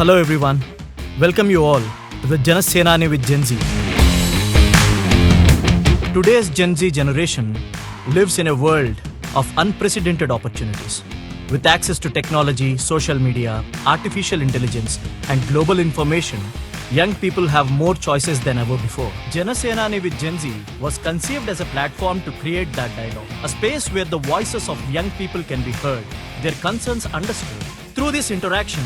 Hello everyone, welcome you all to the Janasenani with Gen Z. Today's Gen Z generation lives in a world of unprecedented opportunities. With access to technology, social media, artificial intelligence and global information, young people have more choices than ever before. Janasenani with Gen Z was conceived as a platform to create that dialogue, a space where the voices of young people can be heard, their concerns understood. Through this interaction,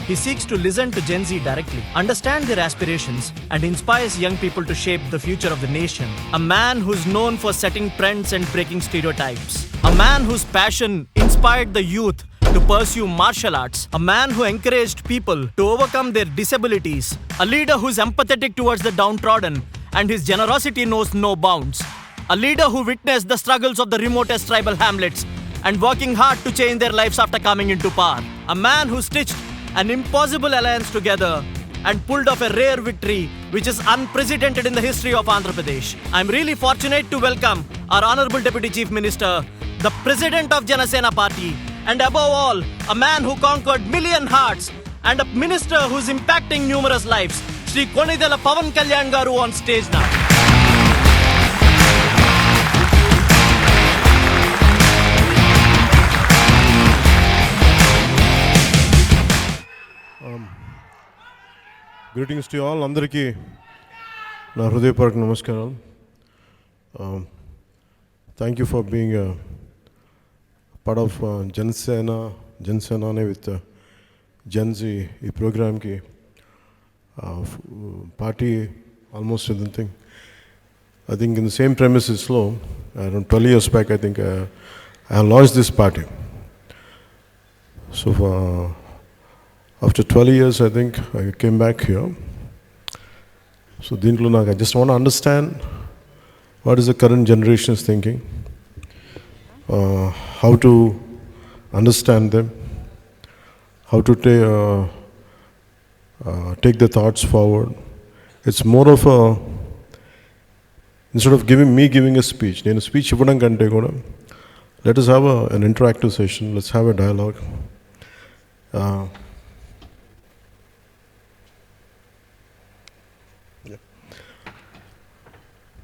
he seeks to listen to Gen Z directly, understand their aspirations, and inspires young people to shape the future of the nation. A man who's known for setting trends and breaking stereotypes. A man whose passion inspired the youth to pursue martial arts. A man who encouraged people to overcome their disabilities. A leader who's empathetic towards the downtrodden and his generosity knows no bounds. A leader who witnessed the struggles of the remotest tribal hamlets and working hard to change their lives after coming into power. A man who stitched an impossible alliance together and pulled off a rare victory which is unprecedented in the history of Andhra Pradesh. I'm really fortunate to welcome our Honorable Deputy Chief Minister, the President of Janasena Party, and above all, a man who conquered million hearts and a minister who's impacting numerous lives, Shri Pawan Kalyan garu on stage now. Greetings to you all. Andariki na hrudayapurvaka namaskaram. Thank you for being a part of Janasenani with Gen Z. This program ki party almost something. I think in the same premises slow. Around 12 years back, I think I launched this party. So after 12 years, I think I came back here. So I just want to understand what is the current generation's thinking, how to understand them, how to take the thoughts forward. It's more of a, instead of giving a speech, let us have an interactive session, let's have a dialogue.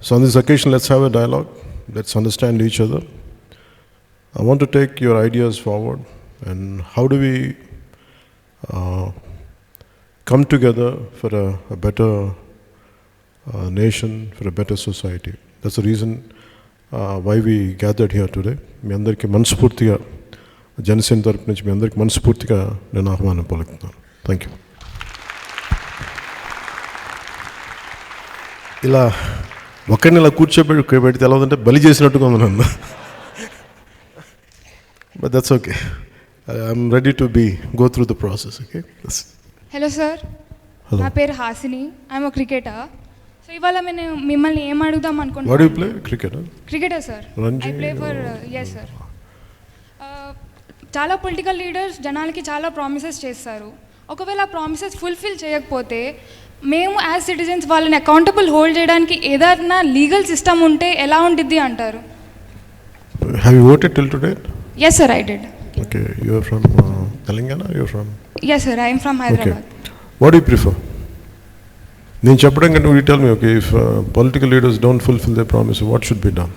So on this occasion, let's have a dialogue. Let's understand each other. I want to take your ideas forward and how do we come together for a better nation, for a better society. That's the reason why we gathered here today. మీ అందరికీ మనస్ఫూర్తిగా జనసేన తరపు నుంచి మీ అందరికీ మనస్ఫూర్తిగా నేను ఆహ్వానం పలుకుతున్నాను. Thank you. ఇలా ఒక్కడిని ఇలా కూర్చోబెట్టి తెలవదంటే బలి చేసినట్టుగా ఉంది నన్ను. But that's okay. I'm ready to go through the process. Okay. Hello sir. Hello. నా పేరు Hasini. I'm a cricketer. So ఇవాళ నేను మిమ్మల్ని ఏం అడుగుదాం అనుకుంటున్నాను. What do you play? Cricketer? Cricketer sir. Ranji? I play for yes sir. చాలా political leaders జనాలకి చాలా ప్రామిసెస్ చేస్తారు. ఒకవేళ ఆ ప్రామిసెస్ ఫుల్ఫిల్ చేయకపోతే మేము యాజ్ సిటిజన్స్ వాళ్ళని అకౌంటబుల్ హోల్డ్ చేయడానికి ఏదైనా లీగల్ సిస్టమ్ ఉంటే ఎలా ఉంటుంది అంటారు? Have you voted till today? Yes sir, I did. Okay, you are from Telangana? You are from? Yes sir, I am from Hyderabad. Okay. What do you prefer? నేను చెప్పడం కంటే you tell me, okay, if political leaders don't fulfill their promise, what should be done?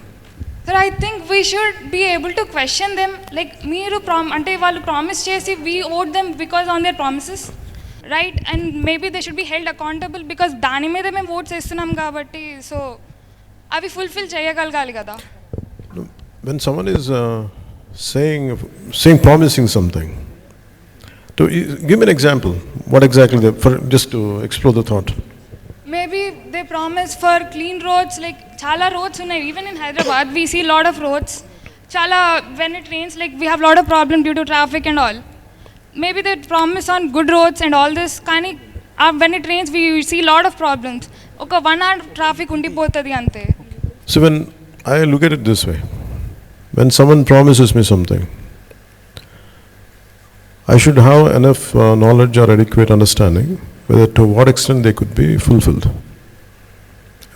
Sir, I think we should be able to question them. Like మీరు అంటే వాళ్ళు promise చేసి we owed them because on their promises, right? And maybe they should be held accountable because దాని మీద మేము oats వేస్తున్నాం కాబట్టి so అవి ఫుల్ఫిల్ చేయగలగాలి కదా. When someone is saying promising something, to give me an example. What exactly just to explore the thought. Maybe they promise for clean roads, like chala roads unnai. Even in Hyderabad we see lot of roads. Chala when it rains, like we have lot of problem due to traffic and all. Maybe they promise on good roads and all this. Kani when it rains we see lot of problems. Oka 1 hour traffic undipotadi ante. So when I look at it this way, when someone promises me something, I should have enough knowledge or adequate understanding whether to what extent they could be fulfilled.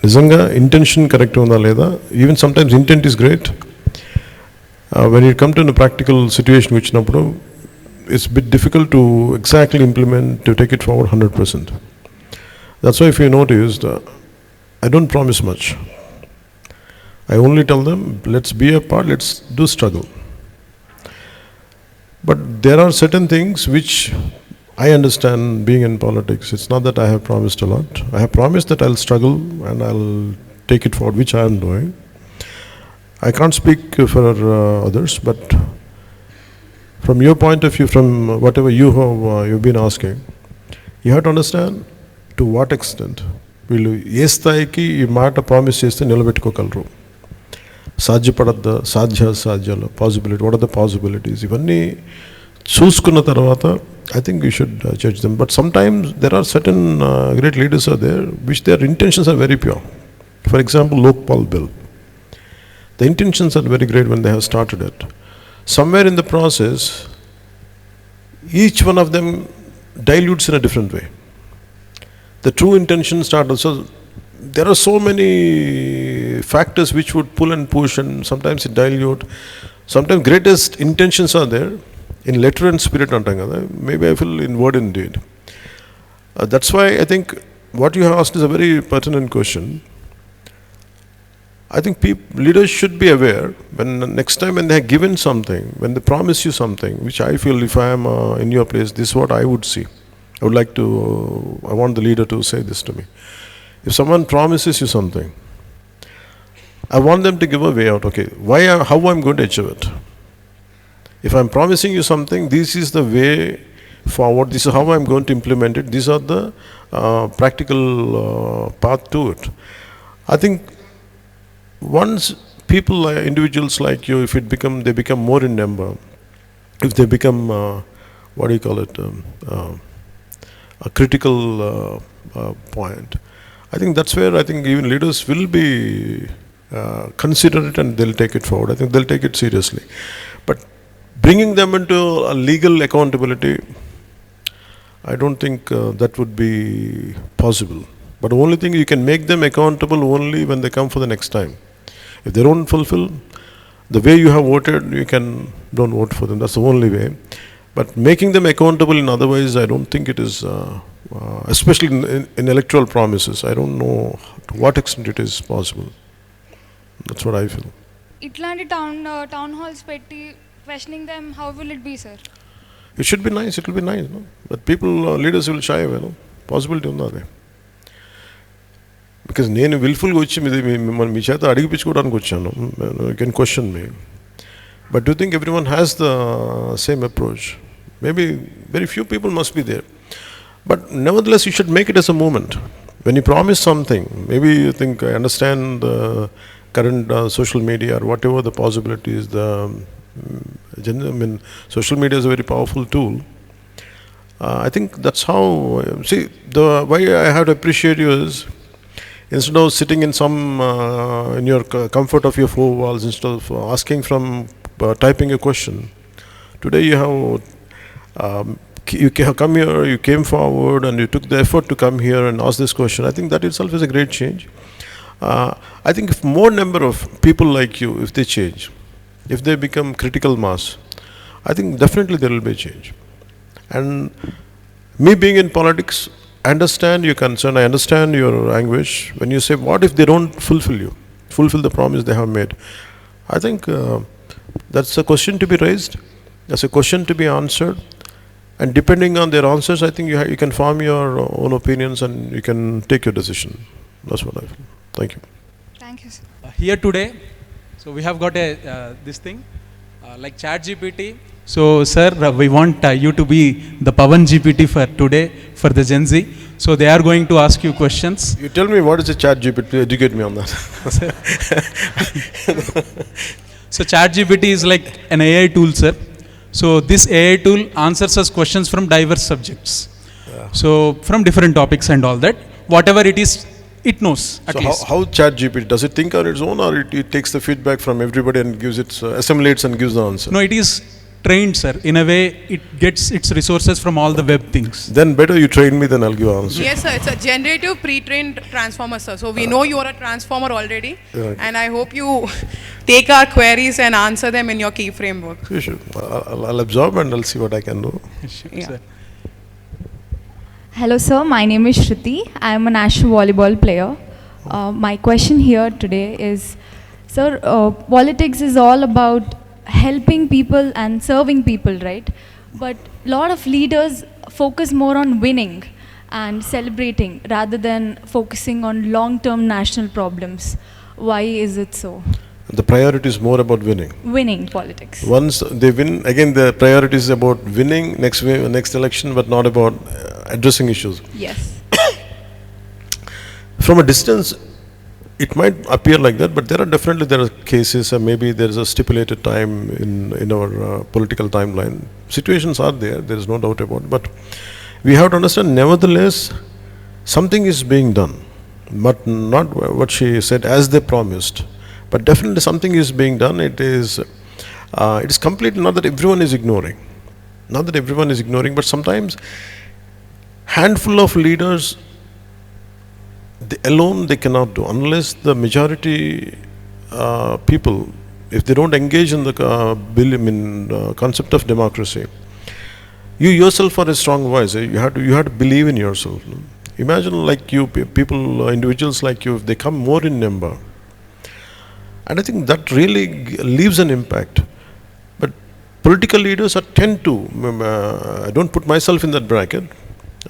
నిజంగా intention correct ఉందా లేదా? Even sometimes intent is great. When you come to a practical situation వచ్చినప్పుడు it's a bit difficult to exactly implement, to take it forward 100%. That's why if you noticed, I don't promise much. I only tell them, let's be a part, let's do struggle. But there are certain things which I understand being in politics. It's not that I have promised a lot. I have promised that I'll struggle and I'll take it forward, which I am doing. I can't speak for others, but from your point of view, from whatever you've been asking, you have to understand to what extent వీళ్ళు ఏ స్థాయికి ఈ మాట promise చేస్తే నిలబెట్టుకోగలరు, సాధ్యపడద్దా, సాధ్యాలు, possibility, what are the possibilities, ఇవన్నీ చూసుకున్న తర్వాత I think we should judge them. But sometimes there are certain great leaders are there which their intentions are very pure. For example, Lokpal bill. The intentions are very great when they have started it. Somewhere in the process, each one of them dilutes in a different way. The true intention started. So there are so many factors which would pull and push, and sometimes it dilute. Sometimes greatest intentions are there in letter and spirit. Maybe I feel in word and deed. That's why I think what you have asked is a very pertinent question. I think leaders should be aware when next time when they have given something, when they promise you something, which I feel if I am in your place, this is what I would see. I want the leader to say this to me. If someone promises you something, I want them to give a way out. Okay, how I'm going to achieve it? If I'm promising you something, this is the way forward, this is how I'm going to implement it, these are the practical path to it. I think once people, individuals like you, if they become more in number, if they become, a critical point, I think that's where I think even leaders will be considerate and they'll take it forward. I think they'll take it seriously. But bringing them into a legal accountability, I don't think that would be possible. But the only thing, you can make them accountable only when they come for the next time. If they don't fulfill the way you have voted, don't vote for them. That's the only way. But making them accountable in otherwise, I don't think it is, especially in electoral promises, I don't know to what extent it is possible. That's what I feel. ఇట్లాంటి town halls పెట్టి questioning them, how will it be, sir? It should be nice, it will be nice, no? But people, leaders will shy away, no? Possibility ఉంది. Because నేను విల్ఫుల్గా వచ్చి మీ చేత అడిగిపించుకోవడానికి వచ్చాను. You can question me. But do you think everyone has the same approach? Maybe very few people must be there. But nevertheless, you should make it as a movement. When you promise something, maybe you think, I understand the current social media or whatever the possibilities, social media is a very powerful tool. I think that's how, the why I have to appreciate you is, instead of sitting in in your comfort of your four walls, instead of asking from typing a question, today you have come here, you came forward and you took the effort to come here and ask this question. I think that itself is a great change. I think if more number of people like you, if they change, if they become critical mass, I think definitely there will be a change. And me being in politics, I understand your concern, I understand your anguish when you say, what if they don't fulfill the promise they have made? I think that's a question to be raised, that's a question to be answered, and depending on their answers, I think you can form your own opinions and you can take your decision. That's what I feel. Thank you. Thank you, sir. Here today, so we have got this thing like ChatGPT. So sir, we want you to be the Pawan GPT for today for the Gen Z. So they are going to ask you questions. You tell me what is a ChatGPT, educate me on that. So ChatGPT is like an AI tool, sir. So this AI tool answers us questions from diverse subjects. Yeah. So from different topics and all that, whatever it is, it knows at least. How ChatGPT, does it think on its own, or it takes the feedback from everybody and gives it, assimilates and gives the answer? No, it is trained, sir. In a way, it gets its resources from all the web things. Then better you train me, then I'll give answer. Yes, sir. It's a generative pre-trained transformer, sir. So we know you are a transformer already, Right. and I hope you take our queries and answer them in your key framework. Sure. I'll absorb and I'll see what I can do. Sure, Yeah. sir. Hello, sir. My name is Shruti. I am a national volleyball player. My question here today is, sir, politics is all about helping people and serving people, right? But a lot of leaders focus more on winning and celebrating rather than focusing on long-term national problems. Why is it so? The priority is more about winning. Winning politics. Once they win, again the priority is about winning next election, but not about addressing issues. Yes. From a distance, it might appear like that, but there are cases, and maybe there is a stipulated time in our political timeline. Situations are there is no doubt about it, but we have to understand, nevertheless, something is being done, but not what she said as they promised, but definitely something is being done. It is complete, not that everyone is ignoring, but sometimes handful of leaders alone they cannot do, unless the majority people, if they don't engage in the concept of democracy. You yourself are a strong voice. You have to believe in yourself. Imagine like you people, individuals like you, if they come more in number, and I think that really leaves an impact. But political leaders tend to, I don't put myself in that bracket,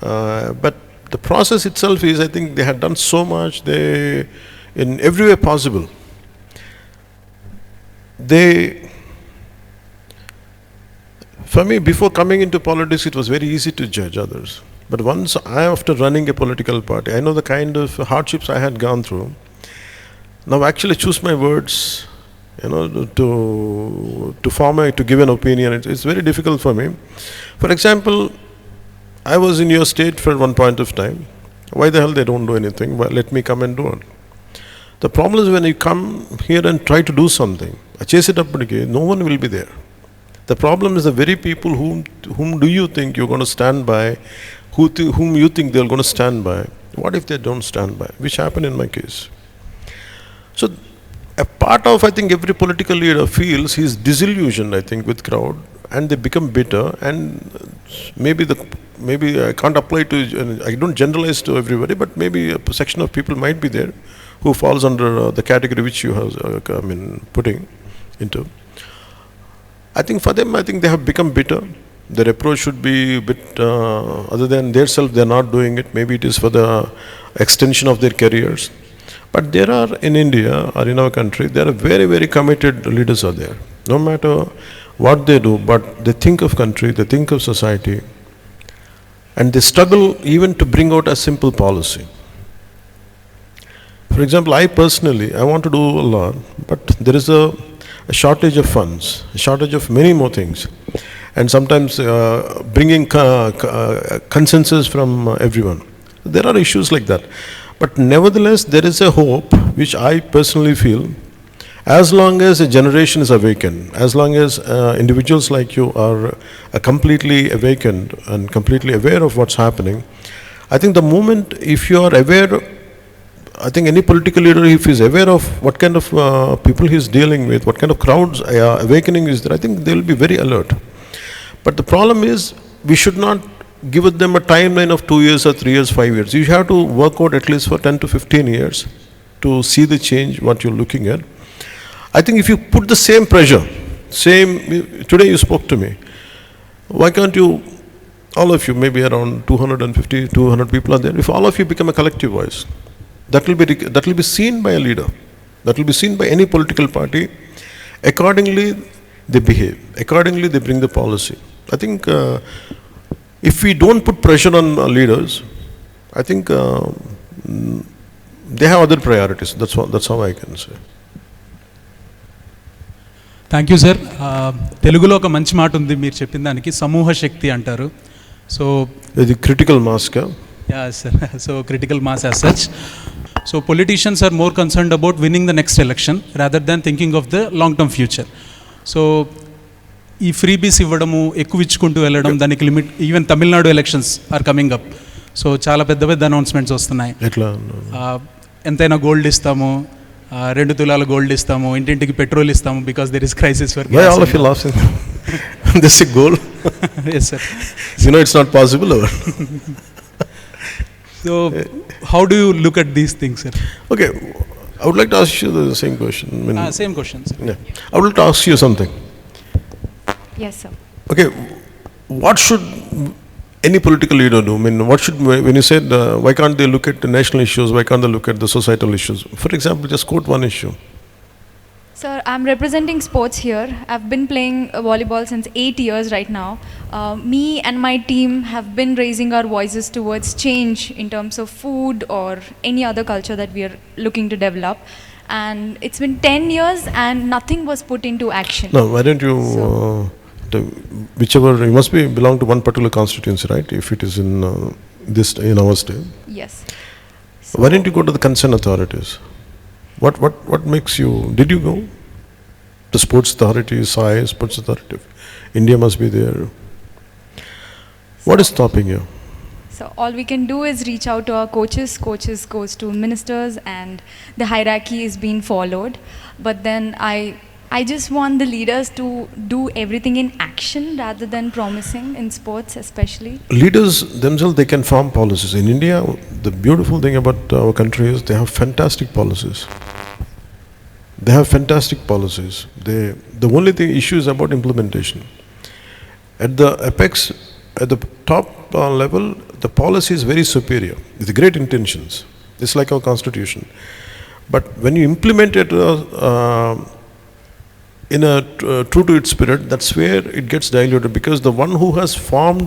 but the process itself is, I think they had done so much, in every way possible. For me, before coming into politics, it was very easy to judge others. But once after running a political party, I know the kind of hardships I had gone through. Now actually choose my words, to give an opinion, it's very difficult for me. For example, I was in your state for one point of time. Why the hell they don't do anything? Well, let me come and do it. The problem is when you come here and try to do something, chase it up again, no one will be there. The problem is the very people whom do you think you're going to stand by, whom you think they're going to stand by. What if they don't stand by? Which happened in my case. So a part of, I think, every political leader feels he's disillusioned, I think, with crowd, and they become bitter, and maybe I can't apply to, I don't generalize to everybody, but maybe a section of people might be there who falls under the category which you have putting into. I think for them, I think they have become bitter. Their approach should be a bit, other than their self, they're not doing it. Maybe it is for the extension of their careers. But there are, in India or in our country, there are very, very committed leaders are there. No matter what they do, but they think of country, they think of society, and they struggle even to bring out a simple policy. For example, I personally, I want to do a lot, but there is a shortage of funds, a shortage of many more things, and sometimes bringing consensus from everyone. There are issues like that. But nevertheless, there is a hope, which I personally feel, as long as a generation is awakened, as long as individuals like you are completely awakened and completely aware of what's happening, I think the moment, if you are aware, I think any political leader, if he's aware of what kind of people he's dealing with, what kind of crowds awakening is there, I think they'll be very alert. But the problem is, we should not give them a timeline of 2 years or 3 years, 5 years. You have to work out at least for 10 to 15 years to see the change, what you're looking at. I think if you put the same pressure, today you spoke to me, why can't you, all of you, maybe around 250, 200 people are there, if all of you become a collective voice, that will be seen by a leader, that will be seen by any political party. Accordingly, they behave, accordingly they bring the policy. I think if we don't put pressure on leaders, I think they have other priorities. That's how I can say. Thank you sir. తెలుగులో ఒక మంచి మాట ఉంది మీరు చెప్పిన దానికి, సమూహ శక్తి అంటారు. సో ఇది క్రిటికల్ మాస్ కా? Ya sir. So critical mass as such. So politicians are more concerned about winning the next election rather than thinking of the long term future. So ఈ ఫ్రీబీస్ ఇవ్వడము, ఎక్కువ ఇచ్చుకుంటూ వెళ్ళడం, దానికి limit, even Tamil Nadu elections are coming up. సో చాలా పెద్ద పెద్ద అనౌన్స్మెంట్స్ వస్తున్నాయి. ఎట్లా? ఎంతైనా గోల్డ్ ఇస్తాము, 2 తులాల గోల్డ్ ఇస్తాము, ఇంటింటికి పెట్రోల్ ఇస్తాము, because there is crisis for Why all of you laughing? This is goal. Yes, sir. You know it's not possible. Or? So how do you look at these things, sir? Okay, I would like to ask you the same question. I mean, Same question, sir. yeah. I would like to ask you something. Yes, sir. Okay, what should any political leader do? I mean, what should, when you said why can't they look at the national issues, why can't they look at the societal issues? For example, just quote one issue. Sir, I'm representing sports here. I've been playing volleyball since 8 years right now. Me and my team have been raising our voices towards change in terms of food or any other culture that we are looking to develop. And it's been 10 years and nothing was put into action. No, why don't you, whichever, you must be belong to one particular constituency, right? If it is in in our state. Yes. Why don't you go to the concerned authorities? What makes you, did you go? The sports authority, SAI, sports authority. India must be there. What is stopping you? So all we can do is reach out to our coaches. Coaches goes to ministers and the hierarchy is being followed. But then I just want the leaders to do everything in action rather than promising in sports especially. Leaders themselves, they can form policies. In India, the beautiful thing about our country is they have fantastic policies. They have fantastic policies. The only thing issue is about implementation. At the apex, at the top level, the policy is very superior with great intentions. It's like our constitution. But when you implement it in a true to its spirit, that's where it gets diluted, because the one who has formed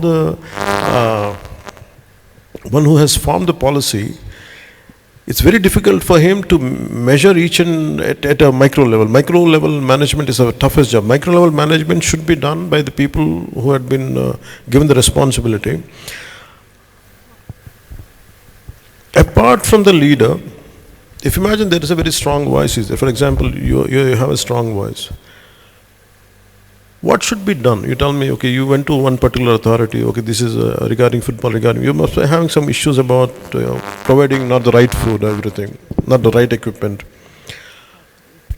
the policy, it's very difficult for him to measure each and at a micro level. Micro level management is our toughest job. Micro level management should be done by the people who had been given the responsibility. Apart from the leader, if you imagine there is a very strong voice, for example, you have a strong voice. What should be done? You tell me, okay, you went to one particular authority, okay, this is regarding football, you must be having some issues about providing not the right food, everything, not the right equipment.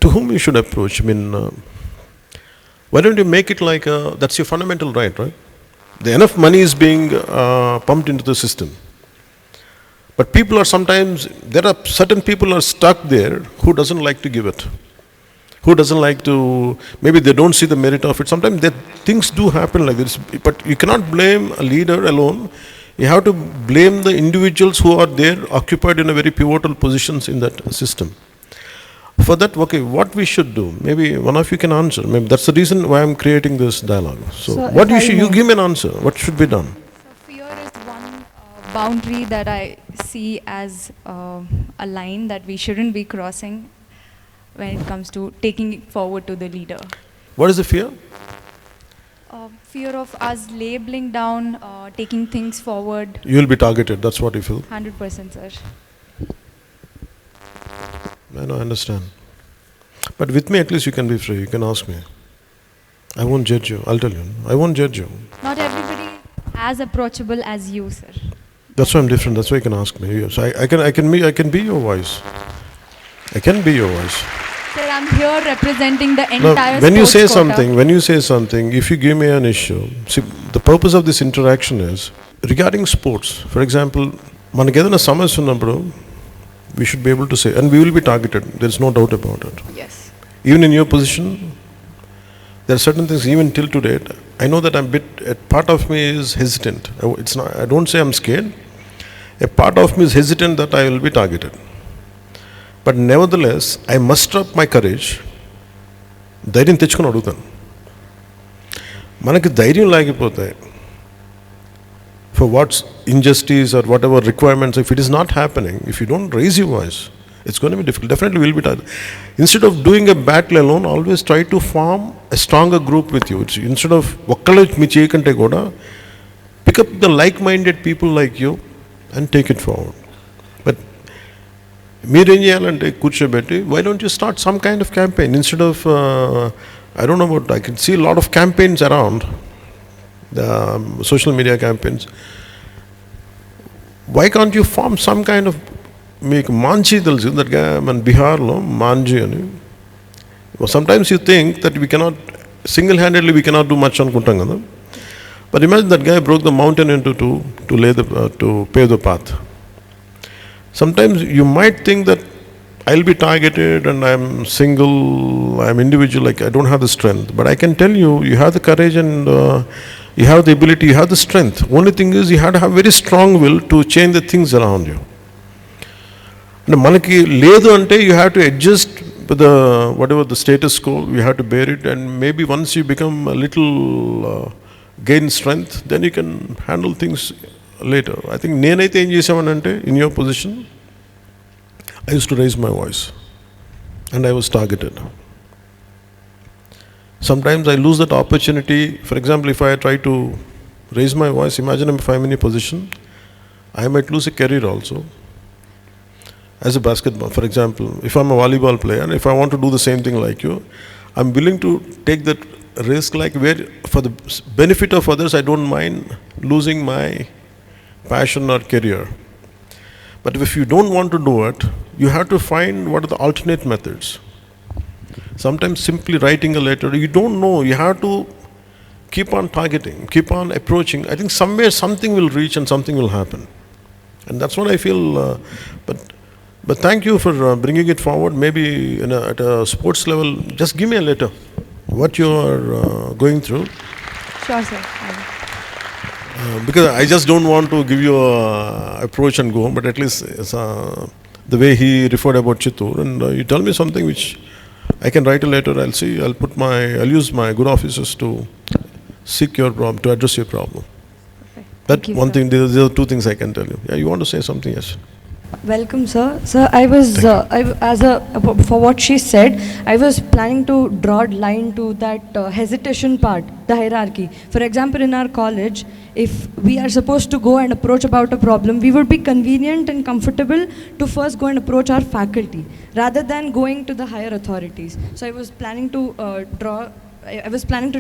To whom you should approach? I mean, why don't you make it like, that's your fundamental right? Enough money is being pumped into the system. But people are sometimes, there are certain people are stuck there who doesn't like to give it. Who doesn't like to, maybe they don't see the merit of it. Sometimes things do happen like this, but you cannot blame a leader alone. You have to blame the individuals who are there occupied in a very pivotal positions in that system. For that, okay, what we should do, maybe one of you can answer. Maybe that's the reason why I'm creating this dialogue. So what you give me an answer, what should be done? So fear is one boundary that I see as a line that we shouldn't be crossing when it comes to taking it forward to the leader. What is the fear? Fear of us labeling down, taking things forward. You will be targeted, that's what you feel? 100%, sir. I understand. But with me at least you can be free, you can ask me. I won't judge you, I'll tell you. I won't judge you. Not everybody as approachable as you, sir. That's why I'm different, that's why you can ask me. So I can be your voice. I can be your voice. Sir, I'm here representing the Now, entire when you say sports quota. something, if you give me an issue, see, the purpose of this interaction is regarding sports. For example, manakedana samasya unnappudu, we should be able to say, and we will be targeted. There is no doubt about it. Yes. Even in your position, there are certain things. Even till today, I know that a part of me is hesitant. It's not. I don't say I'm scared. A part of me is hesitant that I will be targeted. But nevertheless, I muster up my courage. ధైర్యం తెచ్చుకొని అడుగుతాను. మనకి ధైర్యం లేకపోతే for what's injustice or whatever requirements, if it is not happening, if you don't raise your voice, it's going to be difficult. Definitely will be tired. Instead of doing a battle alone, always try to form a stronger group with you. Instead of ఒక్కళ్ళే మీ చేయకంటే కూడా pick up the like-minded people like you and take it forward. But మీరేం చేయాలంటే కూర్చోబెట్టి, why don't you start some kind of campaign instead of I don't know about, I can see a lot of campaigns around, the social media campaigns. Why can't you form some kind of, make Manchi telsu, that guy man Bihar lo, Manji ani. Well, sometimes you think that we cannot, single-handedly we cannot do much on Kuntangana. But imagine that guy broke the mountain into two to pave the path. Sometimes you might think that I'll be targeted and I'm single, I'm individual, like I don't have the strength. But I can tell you, you have the courage and you have the ability, you have the strength. Only thing is you have to have very strong will to change the things around you. And manaki ledu ante you have to adjust with the whatever the status quo, you have to bear it, and maybe once you become a little gain strength, then you can handle things later. I think nenaithe em chesavanante in your position, I used to raise my voice and I was targeted. Sometimes I lose that opportunity. For example, if I try to raise my voice, imagine if I'm in a position, I might lose a career also. As a basketball, for example, if I'm a volleyball player and if I want to do the same thing like you, I'm willing to take that risk, like where for the benefit of others, I don't mind losing my passion or career. But if you don't want to do it, you have to find what are the alternate methods. Sometimes simply writing a letter, you don't know, you have to keep on targeting, keep on approaching. I think somewhere something will reach and something will happen. And that's what I feel, but thank you for bringing it forward. Maybe at a sports level, just give me a letter, what you are going through. Sure, sir. Because I just don't want to give you a approach and go, but at least the way he referred about Chittoor, and you tell me something which I can write a letter, I'll see, I'll use my good officers to seek your problem, to address your problem. That Thank you, one sir. thing, there are two things I can tell you. Yeah, you want to say something? Yes. Welcome, sir. Sir, for what she said, I was planning to draw a line to that hesitation part, the hierarchy. For example, in our college, if we are supposed to go and approach about a problem, we would be convenient and comfortable to first go and approach our faculty, rather than going to the higher authorities. So I was planning to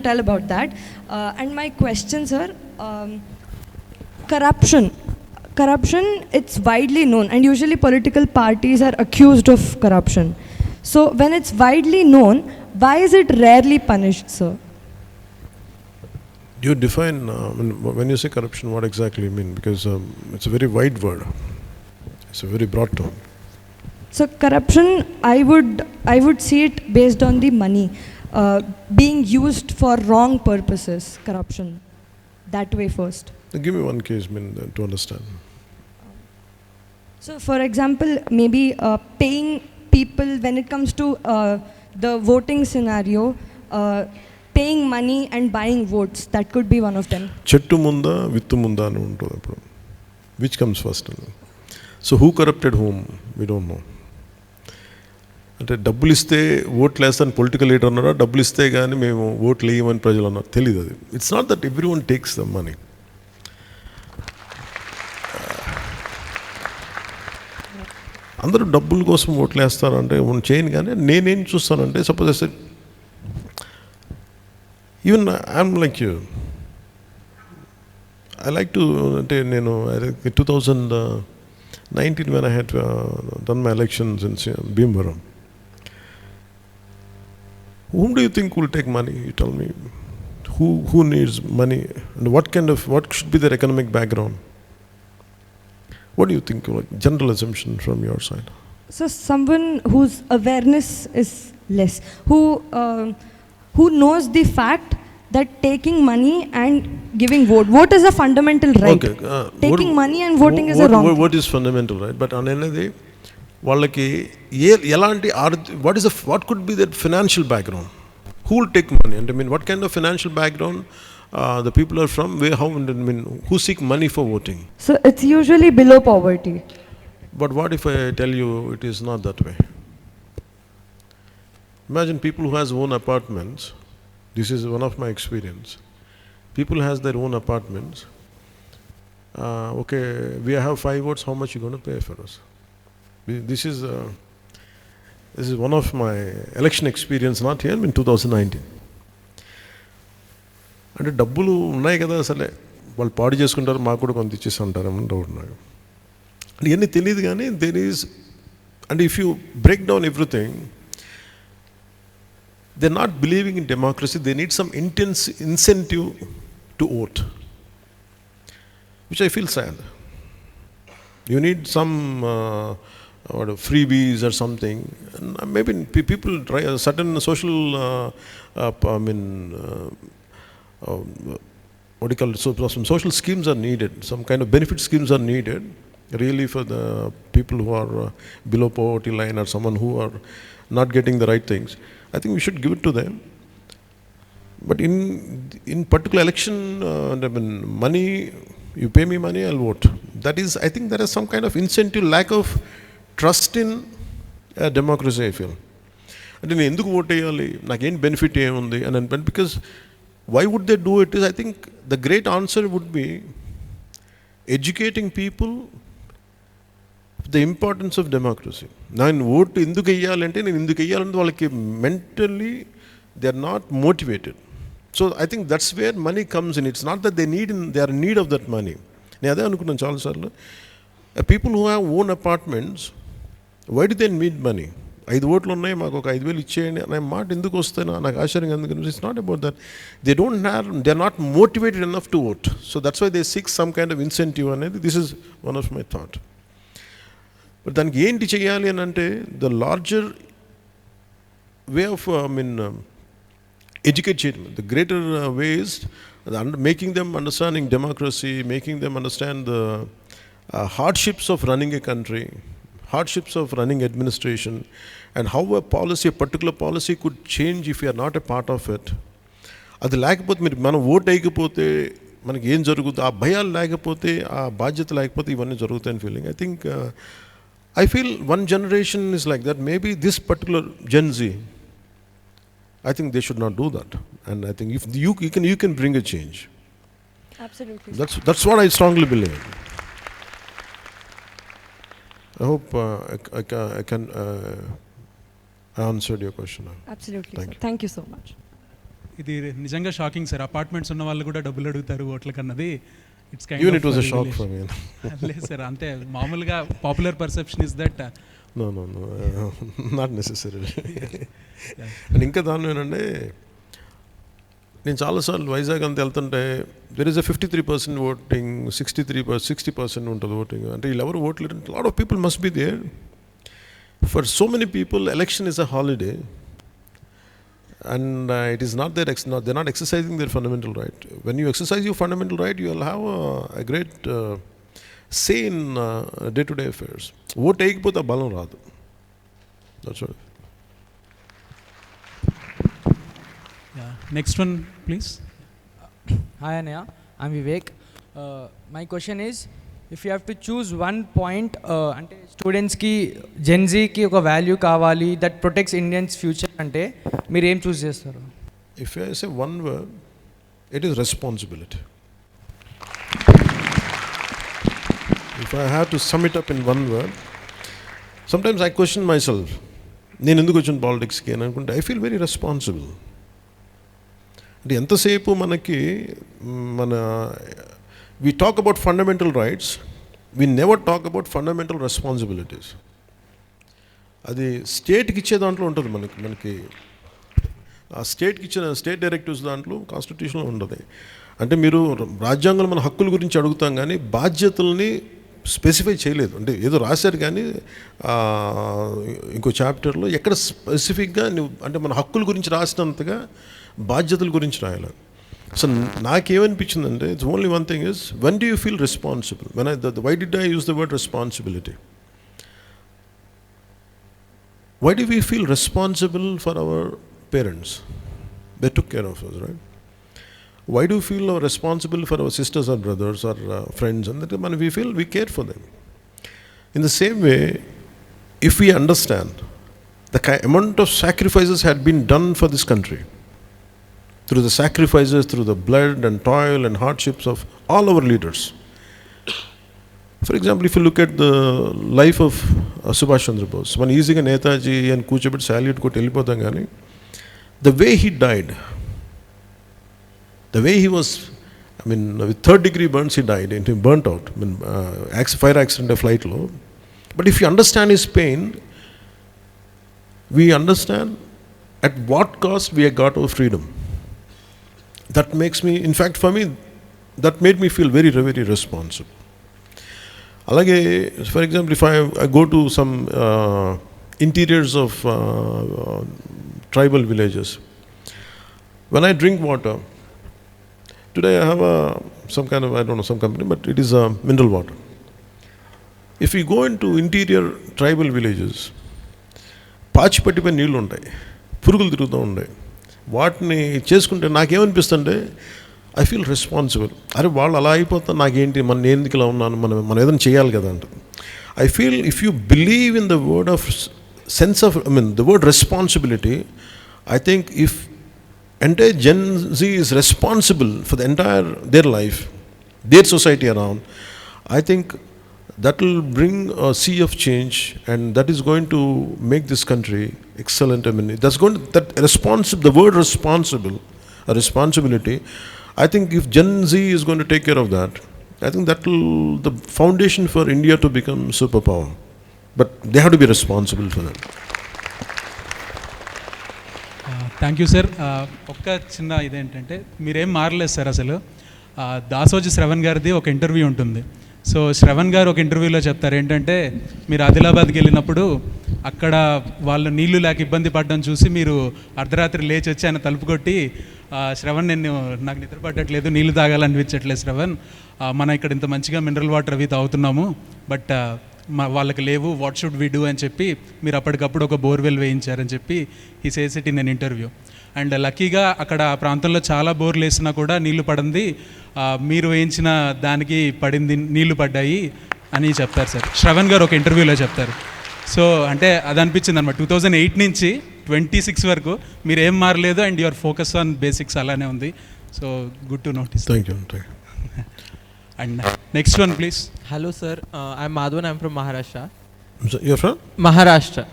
tell about that. And my question, sir, corruption, it's widely known, and usually political parties are accused of corruption. So when it's widely known, why is it rarely punished, sir? You define, when you say corruption, what exactly you mean? Because it's a very wide word. It's a very broad term. So corruption, I would see it based on the money being used for wrong purposes. Corruption, that way first. Give me one case, to understand. So, for example, maybe paying people when it comes to the voting scenario, paying money and buying votes. That could be one of them. Chettu munda, vittu munda anu untundi ippudu. Which comes first? So who corrupted whom? We don't know. అంటే డబ్బులు ఇస్తే ఓట్లు వేస్తాను political leader అన్నారా, డబ్బులు ఇస్తే కానీ మేము ఓట్లు వేయమని ప్రజలు అన్నారు, తెలియదు అది. It's not that every one takes the money. అందరూ డబ్బుల కోసం ఓట్లు వేస్తారంటే చేయను. కానీ నేనేం చూస్తానంటే, suppose I even I'm like you, I like to, అంటే నేను 2019 when I had done my elections in Bhimvaram. Whom do you think will take money? You tell me. Who needs money? And what should be their economic background? What do you think? Like general assumption from your side. So someone whose awareness is less, who knows the fact that taking money and giving vote is a fundamental right. Okay, taking money and voting is a wrong. What is fundamental right? But on another, వాళ్ళకి ఎలాంటి what could be their financial background? Who will take money? And I mean, what kind of financial background the people are from? Who seek money for voting? So it's usually below poverty. But what if I tell you it is not that way? Imagine people who has own apartments. This is one of my experience. People has their own apartments. Okay, we have 5 votes. How much you going to pay for us? This is one of my election experience. Not here in 2019. అంటే డబ్బులు ఉన్నాయి కదా అసలే వాళ్ళు పాడు చేసుకుంటారు, మాకు కూడా కొంత ఇచ్చేసి ఉంటారేమని డౌట్ నాకు. అంటే ఇవన్నీ తెలియదు కానీ there is, and if you break down everything, they're not believing in democracy. They need some intense incentive to vote, which I feel sad. You need some freebies or something, and maybe people try a certain social what do you call it? So some social schemes are needed, some kind of benefit schemes are needed really for the people who are below poverty line or someone who are not getting the right things. I think we should give it to them. But in particular election, money, you pay me money, I'll vote. That is, I think there is some kind of incentive, lack of trust in democracy, I feel. అంటే నేను ఎందుకు vote వేయాలి, నాకేం benefit ఏముంది అని, because why would they do it is, I think the great answer would be educating people the importance of democracy. నేను ఓటు ఎందుకు వేయాలంటే, నేను ఎందుకు వేయాలంటే వాళ్ళకి mentally they are not motivated. So I think that's where money comes in. It's not that they are need of that money. నేను అదే అనుకున్నాను చాలాసార్లు. People who have own apartments, why do they need money? 5 ఓట్లు ఉన్నాయి, మాకు ఒక 5,000 ఇచ్చేయండి అనే మాట ఎందుకు వస్తాయి? నాకు ఆశ్చర్యంగా ఎందుకు? It's not about that. They are not motivated enough to vote. So that's why they seek some kind of incentive అనేది. This is one of my thought. But దానికి ఏంటి చేయాలి అని అంటే, the larger way of educate చేయడం, the greater ways, making them understanding democracy, making them understand the hardships of running a country, hardships of running administration, and how a particular policy could change if you are not a part of it. అది లేకపోతే మీరు మనం vote వేయకపోతే మనకి ఏం జరుగుతుంది, ఆ భయాలు లేకపోతే, ఆ బాధ్యత లేకపోతే ఇవన్నీ జరుగుతాయని feeling. I think I feel one generation is like that. Maybe this particular Gen Z, I think they should not do that. And I think if you can bring a change. Absolutely. That's what I strongly believe. I hope I can answered your question. Absolutely. Thank you. Thank you so much. ఇది నిజంగా shocking sir. Apartments ఉన్న వాళ్ళు కూడా డబ్బులు అడుగుతారు ఓట్లకన్నది. Even it was a shock for me. లేదు sir, అంతే మామూలుగా popular perception is that. No, not necessarily. And ఇంకా దాని ఏంటంటే, నేను చాలాసార్లు వైజాగ్ అంతా వెళ్తుంటే దెర్ ఈస్ a 53% ఓటింగ్, 60% ఉంటుంది ఓటింగ్. అంటే వీళ్ళు ఎవరు ఓట్లేదు. Lot of people must be there. For so many people election is a holiday. And it is not they're not exercising their fundamental right. When you exercise your fundamental right, you will have a great say in day-to-day affairs. Vote ekapothe balam raadu. That's all. Yeah. Next one, please. Hi Anaya, I'm Vivek. My question is, if you have to choose one point, అంటే స్టూడెంట్స్కి జెన్జీకి ఒక value కావాలి that protects Indians future అంటే మీరు ఏం చూస్ చేస్తారు? If I say one word, it is responsibility. If I have to sum it up in one word, sometimes I question myself. నేను ఎందుకు వచ్చాను పాలిటిక్స్కి అని అనుకుంటే, ఐ ఫీల్ వెరీ రెస్పాన్సిబుల్. అంటే ఎంతసేపు మనకి we talk about fundamental rights, we never talk about fundamental responsibilities. అది స్టేట్కి ఇచ్చే దాంట్లో ఉంటుంది. మనకి ఆ స్టేట్కి ఇచ్చిన స్టేట్ డైరెక్టివ్స్ దాంట్లో కాన్స్టిట్యూషన్లో ఉండదు. అంటే మీరు రాజ్యాంగంలో మన హక్కుల గురించి అడుగుతాం కానీ బాధ్యతల్ని స్పెసిఫై చేయలేదు. అంటే ఏదో రాశారు కానీ ఇంకో చాప్టర్లో ఎక్కడ స్పెసిఫిక్గా అంటే మన హక్కుల గురించి రాసినంతగా బాధ్యతల గురించి రాయాలి. సో నాకేమనిపించిందంటే, it's only one thing is, when do you feel responsible? Why did I use the word responsibility? Why do we feel responsible for our parents? They took care of us, right? Why do you feel responsible for our sisters or brothers or friends? And that we feel we care for them. In the same way, if we understand the amount of sacrifices had been done for this country, through the sacrifices, through the blood and toil and hardships of all our leaders. For example, if you look at the life of Subhash Chandra Bose, when easy Netaji and Kuchibit salute ko telipodam gani, the way he died, The way he was, I mean, with third-degree burns he died, and he burnt out. I mean, fire accident, a flight low. But if you understand his pain, we understand at what cost we have got our freedom. That makes me, in fact, for me, that made me feel very, very responsible. Alage, for example, if I go to some interiors of tribal villages, when I drink water, today I have some kind of, I don't know, some company, but it is mineral water. If we go into interior tribal villages, పాచిపట్టిపోయి నీళ్ళు ఉంటాయి, పురుగులు తిరుగుతూ ఉంటాయి. వాటిని చేసుకుంటే నాకేమనిపిస్తుంటే I feel responsible. అరే వాళ్ళు అలా అయిపోతా నాకేంటి, నేను ఎందుకు ఇలా ఉన్నాను, మనం ఏదైనా చేయాలి కదా అంటే. I feel if you believe in the word of sense of, I mean the word responsibility, I think if entire Gen Z is responsible for the entire their life, their society around, I think that will bring a sea of change, and that is going to make this country excellent. I mean, that's going to, the word responsible, a responsibility, I think if Gen Z is going to take care of that, I think that will the foundation for India to become superpower. But they have to be responsible for that. Thank you sir. ఒక్క చిన్న ఇదేంటంటే మీరేం మారలేదు sir. అసలు దాసోజీ శ్రవణ్ గారిది ఒక interview ఉంటుంది. So Shravan గారు ఒక ఇంటర్వ్యూలో చెప్తారు ఏంటంటే, మీరు ఆదిలాబాద్కి వెళ్ళినప్పుడు అక్కడ వాళ్ళు నీళ్లు లేక ఇబ్బంది పడడం చూసి మీరు అర్ధరాత్రి లేచి వచ్చి ఆయన తలుపు కొట్టి, శ్రవణ్ నాకు నిద్ర పట్టట్లేదు, నీళ్లు తాగాలనిపించట్లేదు శ్రవణ్, మనం ఇక్కడ ఇంత మంచిగా మినరల్ వాటర్ అవి తాగుతున్నాము, బట్ వాళ్ళకి లేవు, వాట్ షుడ్ వి డూ అని చెప్పి మీరు అప్పటికప్పుడు ఒక బోర్వెల్ వేయించారని చెప్పి ఈ says it in an interview. And లక్కీగా అక్కడ ఆ ప్రాంతంలో చాలా బోర్లు వేసినా కూడా నీళ్లు పడింది, మీరు వేయించిన దానికి పడింది, నీళ్లు పడ్డాయి అని చెప్తారు సార్. శ్రవణ్ గారు ఒక ఇంటర్వ్యూలో చెప్తారు. సో అంటే అది అనిపించింది అనమాట. 2008 నుంచి 26 వరకు మీరు ఏం మారలేదు, and your focus on basics అలానే ఉంది. So good to notice. Thank you. And next one, please. Hello, sir. I'm Madhavan. I'm from Maharashtra. You're from? Maharashtra.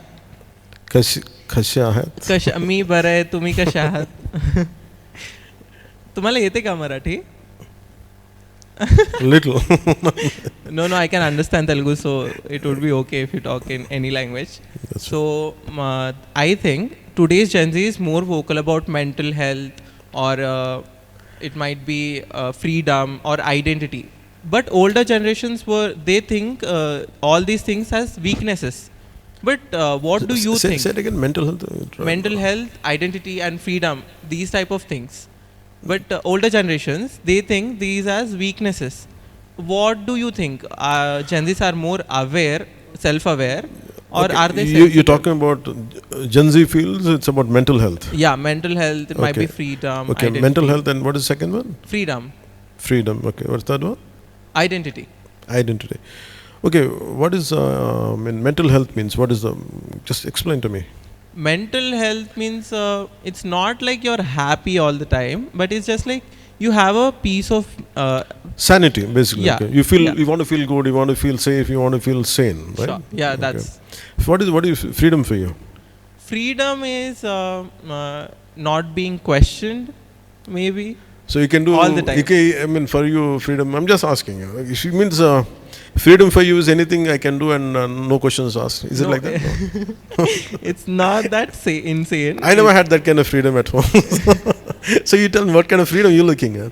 कशी आहात? मी बरं आहे. तुम्ही कशा आहात? तुम्हाला येते का Marathi? Little. No, I can understand Telugu, so it would be okay if you talk in any language. That's so, I think today's Gen Z is more vocal about mental health, or it might be freedom or identity. But older generations they think all these things as weaknesses. But what do you think? Say it again. Mental health. Mental health, identity and freedom, these type of things. But older generations, they think these as weaknesses. What do you think? Gen Zs are more aware, self-aware, or okay. are they You're talking about Gen Z feels it's about mental health. Yeah, mental health, it might be freedom, okay, identity. mental health, and what is the second one? Freedom, okay. What's the third one? Identity. Okay, what is mental health means? What is the, just explain to me. Mental health means it's not like you're happy all the time, but it's just like you have a piece of sanity, basically. Yeah. Okay. You feel you want to feel good, you want to feel safe, you want to feel sane, right? Sure. Yeah, that's what is freedom for you? Freedom is not being questioned, maybe. So you can do all the time. I mean, for you, freedom, I'm just asking you. It means freedom for you is anything I can do and no questions asked. Is it like that? No. It's not that insane. I never had that kind of freedom at home. So you tell me, what kind of freedom you're looking at?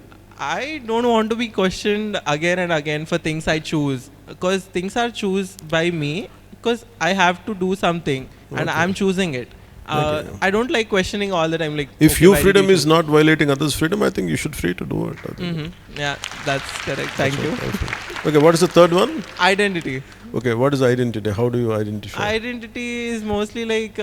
I don't want to be questioned again and again for things I choose, because things are chosen by me, because I have to do something and I'm choosing it. I don't like questioning all the time. Like, if okay, your freedom is not violating others' freedom, I think you should free to do it. Yeah, that's correct. Thank you. Okay, what is the third one? Identity. Okay, what is identity? How do you identify? Identity is mostly like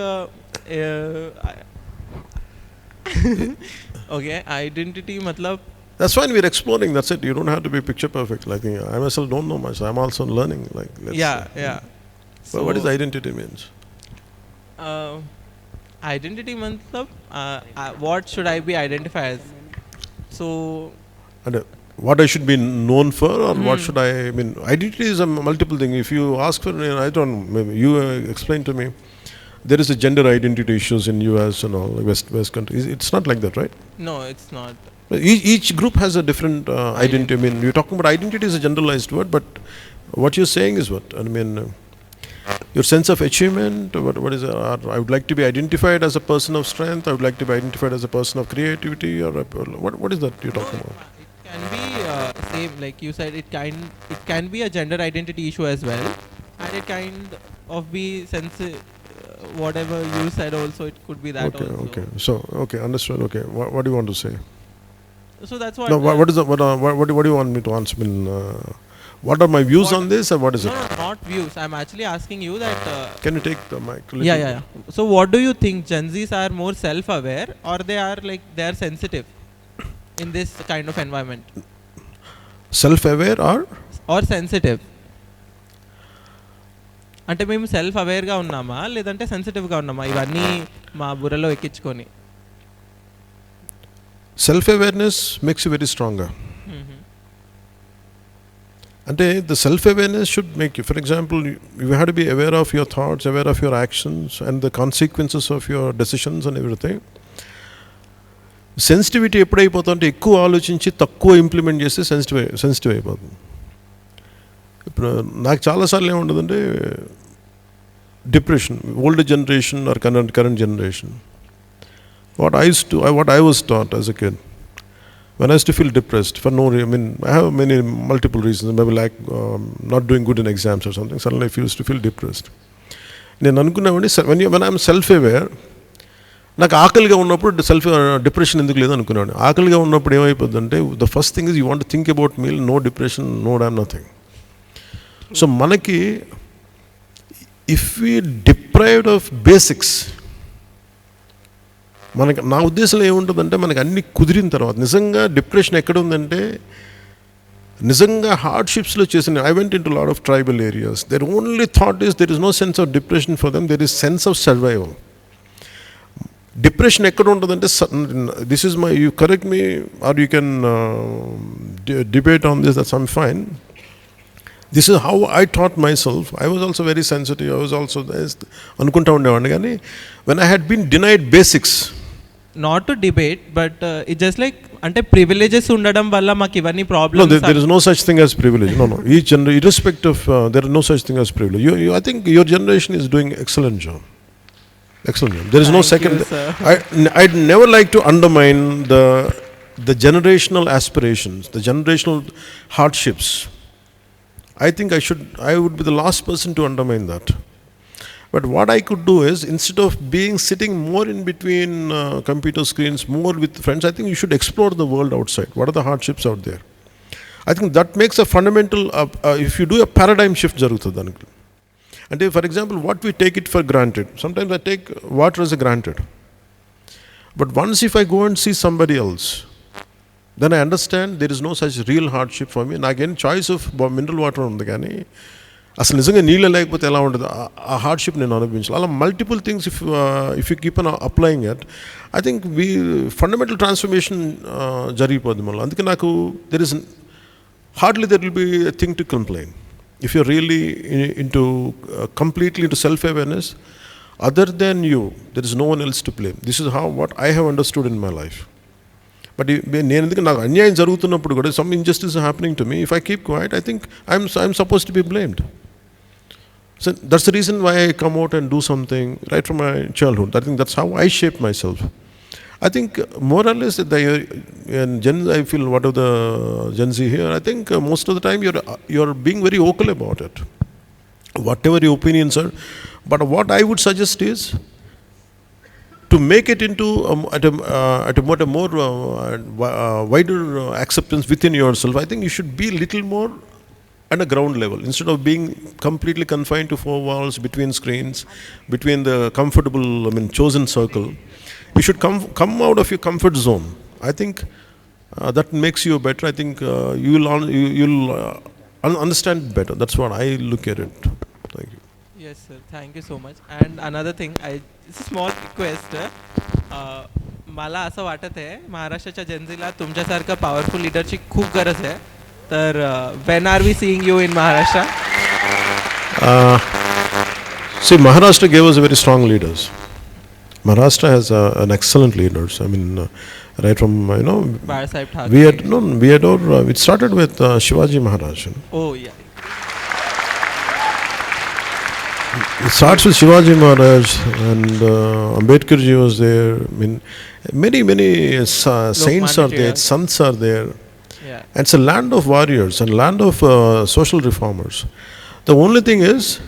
okay, identity matlab. That's fine, we're exploring, that's it. You don't have to be picture perfect. Like, I myself don't know much. I'm also learning. Like, yeah. So what is identity means? Identity matlab, what should I be identified as? So, and what I should be known for, or what should I mean? Identity is a multiple thing. If you ask for, I don't know, maybe you explain to me. there is a gender identity issues in US and all West countries. It's not like that, right? No, it's not. Each group has a different identity. I mean, you're talking about identity is a generalized word, but what you're saying is what? I mean, your sense of achievement, what is it? I would like to be identified as a person of strength, I would like to be identified as a person of creativity, or what is that you're talking about? It can be same, like you said, it can be a gender identity issue as well, and it kind of be whatever you said also, it could be that also. Okay. So, okay, understood. Okay, what do you want to say? So that's what. No, what do you want me to answer? I mean, what are my views on this, or what is it? No, not views. I'm actually asking you that. Can you take the mic? Yeah. So what do you think? Gen Zs are more self-aware, or they are sensitive in this kind of environment? Self-aware or sensitive? అంటే మేము self అవేర్గా ఉన్నామా లేదంటే సెన్సిటివ్గా ఉన్నామా ఇవన్నీ మా బుర్రలో ఎక్కించుకొని? Self-awareness makes you very stronger. And the self-awareness should make you, for example, you have to be aware of your thoughts, aware of your actions and the consequences of your decisions and everything. Sensitivity ఎప్పుడైపోతుందంటే ఎక్కువ ఆలోచించి తక్కువ implement చేస్తే sensitive అయిపోతుంది. ఇప్పుడు నాకు చాలాసార్లు ఏముంటుందంటే depression, old generation or current generation. What I was taught as a kid, when I used to feel depressed for no reason, I mean, I have multiple reasons, maybe like not doing good in exams or something, suddenly I used to feel depressed. నేను అనుకున్నామండి, when I'm self-aware, నాకు ఆకలిగా ఉన్నప్పుడు depression ఎందుకు లేదు అనుకున్నాను. ఆకలిగా ఉన్నప్పుడు ఏమైపోతుందంటే the first thing is you want think about meal, no depression, no damn nothing. So మనకి if we deprived of basics, మనకి నా ఉద్దేశంలో ఏముంటుందంటే మనకి అన్ని కుదిరిన తర్వాత నిజంగా డిప్రెషన్ ఎక్కడ ఉందంటే నిజంగా హార్డ్షిప్స్లో చేసిన, I went into lot of tribal areas, there only thought is there is no sense of depression for them, there is sense of survival. Depression ఎక్కడ ఉంటుందంటే, this is my, you correct me or you can debate on this, that's I'm fine. This is how I taught myself. I was also very sensitive. I was also అనుకుంటా ఉండేవాడిని, కానీ when I had been denied basics. Not to debate, but it's just like అంటే privileges ఉండడం వల్ల మాకు ఇవన్నీ problems. No, there is no such thing as privilege. No. Each irrespective of there is no such thing as privilege. I think your generation is doing excellent job. There is no second. I'd never like to undermine the generational aspirations, the generational hardships. I think I would be the last person to undermine that. But what I could do is, instead of sitting more in between computer screens, more with friends, I think you should explore the world outside. What are the hardships out there? I think that makes a fundamental, if you do a paradigm shift, jarugutundi anku. And for example, what we take it for granted. Sometimes I take water as a granted. But once if I go and see somebody else, then I understand there is no such real hardship for me. నాకు ఏం choice of mineral water ఉంది, కానీ అసలు నిజంగా నీళ్ళు లేకపోతే ఎలా ఉంటుంది, ఆ హార్డ్షిప్ నేను అనుభవించాలి. అలా multiple things if you keep on applying it, I think fundamental transformation జరిగిపోద్ది మళ్ళీ. అందుకే నాకు there is hardly there will be a thing to complain if you're really into completely into self awareness. Other than you, there is no one else to blame. This is what I have understood in my life. But నేను ఎందుకు నాకు అన్యాయం జరుగుతున్నప్పుడు కూడా, some injustice happening to me, if I keep quiet, I think I'm suppose to be blamed. So that's the reason why I come out and do something right from my childhood. I think that's how I shape myself. I think more or less I feel what of the Gen Z here, I think most of the time you're being very vocal about it, whatever your opinions are. But what I would suggest is to make it into at a more wider acceptance within yourself. I think you should be a little more at a ground level, instead of being completely confined to four walls, between screens, between the comfortable, chosen circle. You should come out of your comfort zone. I think that makes you better. I think you'll understand better. That's what I look at it. Thank you. Yes, sir. Thank you so much. And another thing, it's a small request. मला असं वाटत आहे महाराष्ट्राच्या जनतेला तुमच्यासारखं powerful लीडरची खूप गरज आहे. तर when are we seeing you in Maharashtra? See, Maharashtra gave us very strong leaders. Maharashtra has an excellent leaders. I mean, right from Bala Sahib Thackeray. it started with Shivaji Maharaj. Oh yeah. It starts with Shivaji Maharaj, and Ambedkar ji was there. I mean, many saints are there, sants are there. Yeah. And it's a land of warriors and land of social reformers. The only thing is,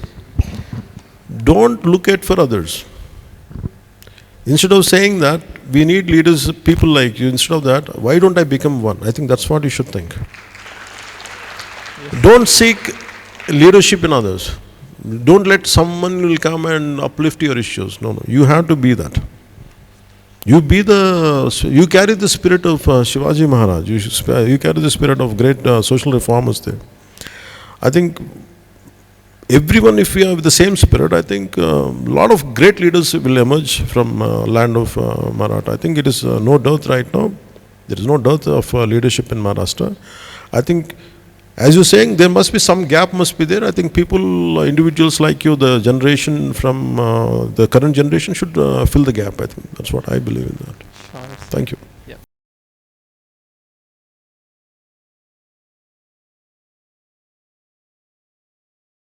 don't look at for others. Instead of saying that we need leaders, people like you, instead of that, why don't I become one? I think that's what you should think. Yes. Don't seek leadership in others. Don't let someone will come and uplift your issues. No. You have to be that. You carry the spirit of Shivaji Maharaj. You carry the spirit of great social reformers there. I think everyone, if we have the same spirit, I think a lot of great leaders will emerge from land of Maratha. I think it is no dearth right now. There is no dearth of leadership in Maharashtra. I think, as you're saying, there must be some gap must be there. I think people, individuals like you, the generation from the current generation should fill the gap. I think that's what I believe in that. Thank you.